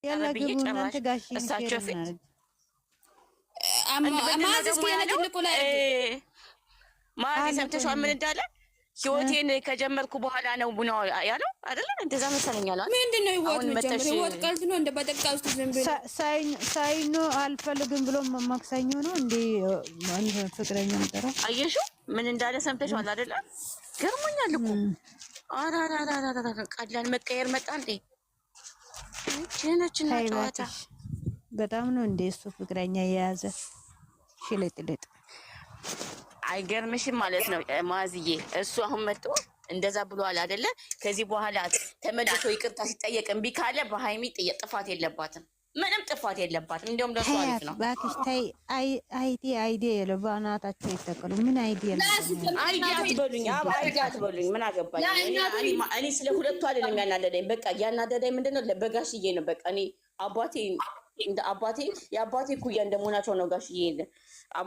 ያላ ግቡ እናንተ ጋሽ እሳቸው ፊት ማዝስ ከነጥልቁ ላይ ማዚ ሰምተሽዋል ምን እንዳለ ህይወቴን ከጀመርኩ በኋላ ነው ቡናው ያለው አይደል? እንደዛ መሰለኛል። ምንድነው ህይወት መጀመር ህይወት ቀልድ ነው እንደ በደቂቃ ውስጥ ዝም ብሎ ሳይኖ አልፈልግም ብሎ ማክሰኞ ነው እንዴ ማን ፍቅረኛ ነበር? አየሽው ምን እንዳለ ሰምተሽዋል አይደል? ገርሞኛል እኮ አራራራራራ ቃላን መቀየር መጣ እንዴ ጀነችን ጨዋታ በጣም ነው እንዴ እሱ ፍቅረኛ የያዘ ሽልጥልጥ አይገርምሽም ማለት ነው ማዝዬ። እሱ አሁን መጥቶ እንደዛ ብሏል አይደለ? ከዚህ በኋላ ተመልሶ ይቅርታ ሲጠየቅ እምቢ ካለ በሃይሚ ጥፋት የለባትም፣ ምንም ጥፋት የለባትም። እንደውም ለሱ አሪፍ ነው። ባክሽ ታይ አይዲ ለባናታቸው ይተከሉ። ምን አይዲ አይዲ አትበሉኝ፣ ምን አገባኝ እኔ ስለ ሁለቱ አይደለም ያናደደኝ። በቃ ያናደደኝ ምንድነው ለበጋሽዬ ነው። በቃ እኔ አባቴ የአባቴ ኩያ እንደመሆናቸው ነው ጋሽዬ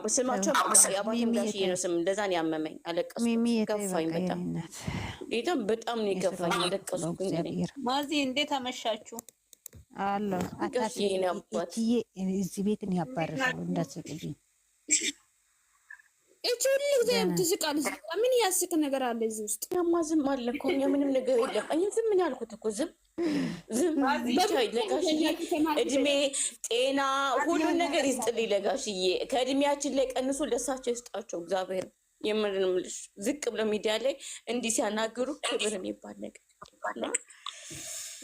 ስማቸው የአባቴም ጋሽዬ ነው ስም። እንደዛ ነው ያመመኝ። አለቀስኩ፣ ከፋኝ በጣም ነው የከፋኝ። አለቀስኩኝ። ማዚ እንዴት አመሻችሁ? አሎ አታስይ እዚህ ቤት ነው ያባረረው። እንዳትስቅብኝ እቺ ሁሉ ዘም ትስቃለች። ምን ያስቅ ነገር አለ እዚህ ውስጥ? ያማዝም አለ እኮ ምንም ነገር የለም። እኔ ዝም ምን ያልኩት እኮ ዝም ብቻ ለጋሽዬ እድሜ ጤና ሁሉን ነገር ይስጥልኝ። ለጋሽዬ ከእድሜያችን ላይ ቀንሶ ለሳቸው ይስጣቸው እግዚአብሔር። የምንም ልጅ ዝቅ ብሎ ሚዲያ ላይ እንዲህ ሲያናግሩ ክብር የሚባል ነገር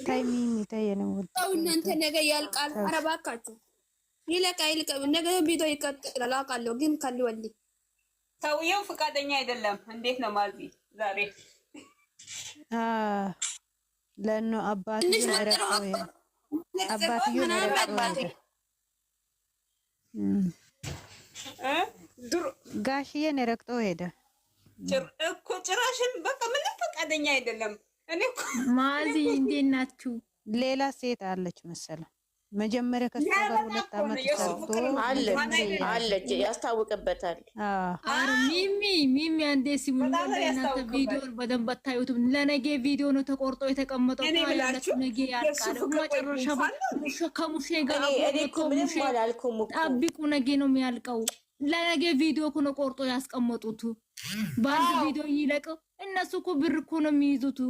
ታይሚንግ ታየነው። እናንተ ነገ ያልቃል። ኧረ እባካችሁ ይለቃ ነገ ቪዲዮ ይቀጥላል አውቃለሁ፣ ግን ካልወልይ ሰውየው ፈቃደኛ አይደለም። እንዴት ነው ማዚ ዛሬ? ለኖ አባትዬ ነረቀው ጋሽዬ ነረቅቶ ሄደ እኮ ጭራሽን በቃ ምንም ፈቃደኛ አይደለም። እኔ እኮ ማዚ እንዴት ናችሁ? ሌላ ሴት አለች መሰለ መጀመሪያ ከሱ ጋር 2 አመት ሰርቶ አለች ያስታውቅበታል። አረ ሚሚ አንዴ ሲሙላ እናንተ ቪዲዮ በደንብ አታዩትም። ለነገ ቪዲዮ ነው ተቆርጦ የተቀመጠው። ታያላችሁ ነገ ያልቃል። መጨረሻ ከሙሼ ጋር ጠብቁ፣ ነገ ነው የሚያልቀው። ለነገ ቪዲዮ እኮ ነው ቆርጦ ያስቀመጡት። በአንድ ቪዲዮ ይለቅ። እነሱ እኮ ብር እኮ ነው የሚይዙት።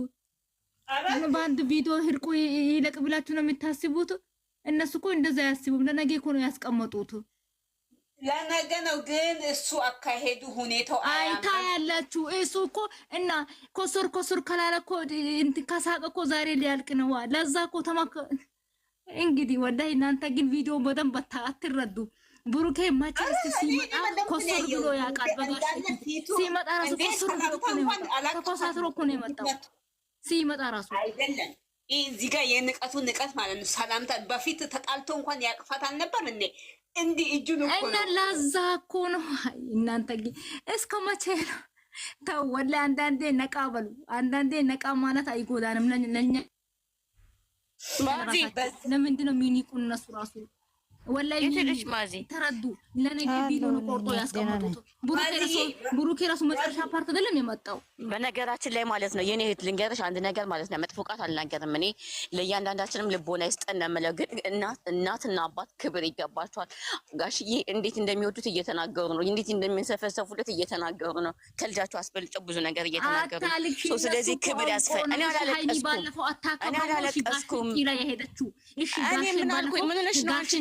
በአንድ ቪዲዮ ህርቁ ይለቅ ብላችሁ ነው የምታስቡት? እነሱ እኮ እንደዛ ያስቡም። ለነገ እኮ ነው ያስቀመጡት። ለነገ ነው ግን እሱ አካሄዱ ሁኔታው አይታ ያላችሁ እሱ እኮ እና ኮሶር ካላለ እኮ እንትን ካሳቀ እኮ ዛሬ ሊያልቅ ነው። ለዛ እኮ እንግዲህ ወላሂ እናንተ ግን ቪዲዮ በደንብ አትረዱ። ብሩኬ ማቻስ ሲመጣ ኮሶር ብሎ ያውቃል። በጋሽ ሲመጣ ራሱ ኮሶር ብሎ እኮ ነው የመጣው። ተኮሳትሮ እኮ ነው የመጣው ሲመጣ ራሱ አይደለም። እዚህ ጋር የንቀቱ ንቀት ማለት ነው። ሰላምታ በፊት ተጣልቶ እንኳን ያቅፋት አልነበር እንዴ? እንዲህ እጁን እኮ እና ለዛ እኮ ነው። እናንተ ግን እስከ መቼ ነው? ተው ወላሂ አንዳንዴ ነቃ በሉ። አንዳንዴ ነቃ ማለት አይጎዳንም ለኛ። ለምንድን ነው የሚኒቁን እነሱ ራሱ? ወላሂ ማዚ ተረዱ። ለነገ ቪዲዮ ነው ቆርጦ ያስቀመጡት። ብሩኬ ራሱ መጨረሻ ፓርት አይደለም የመጣው። በነገራችን ላይ ማለት ነው የኔ እህት ልንገርሽ አንድ ነገር ማለት ነው። መጥፎ ቃል አልናገርም እኔ። ለእያንዳንዳችንም ልቦና ይስጠን ነው የምለው። ግን እናትና አባት ክብር ይገባቸዋል። ጋሽዬ እንዴት እንደሚወዱት እየተናገሩ ነው። እንዴት እንደሚንሰፈሰፉለት እየተናገሩ ነው። ከልጃቸው አስበልጨው ብዙ ነገር እየተናገሩ ነው። ስለዚህ ክብር ያስፈልጋል። እኔ አላለቀስኩም። እሺ ጋሽ ምን አልኩኝ? ምን ነሽ ነው አንቺ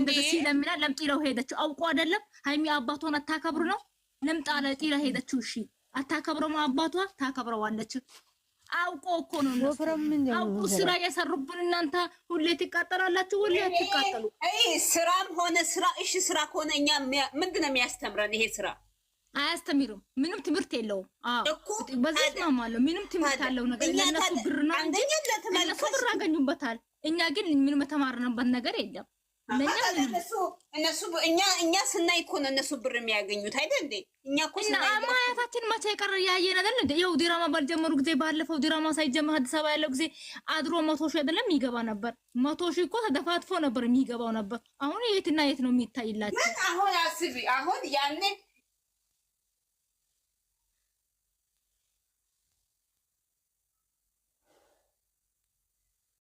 ለምና ለምጥለው ሄደችው አውቆ አይደለም። ሃይሚ አባቷን አታከብሩ ነው ለምጣ ለጥላ ሄደችው። እሺ አታከብረው አባቷ ታከብረዋለች። አውቆ እኮ ነው አውቆ ስራ ያሰሩብን። እናንተ ሁሌ ትቃጠላላችሁ፣ ሁሌ ትቃጠሉ። ስራም ሆነ ስራ እሺ ስራ ከሆነ እኛ ምንድነው የሚያስተምረን? ይሄ ስራ አያስተምርም። ምንም ትምህርት የለውም። አዎ በዚህ ነው ማለት ምንም ትምህርት ያለው ነገር ለነሱ ብር ነው እንጂ እነሱ ብር አገኙበታል። እኛ ግን ምንም ተማርነበት ነገር የለም። እኛ ስናይ እኮ ነው እነሱ ብር የሚያገኙት አይደል እንዴ? እኛ እኮ ስናይ ማያታችን መቼ ቀረ ያየን አይደል እንዴ? ይኸው ድራማ ባልጀመሩ ጊዜ ባለፈው ድራማ ሳይጀመር አዲስ አበባ ያለው ጊዜ አድሮ 100 ሺህ አይደለም የሚገባ ነበር። 100 ሺህ እኮ ተደፋትፎ ነበር የሚገባው ነበር። አሁን የትና የት ነው የሚታይላችሁ? አሁን አስቢ። አሁን ያኔ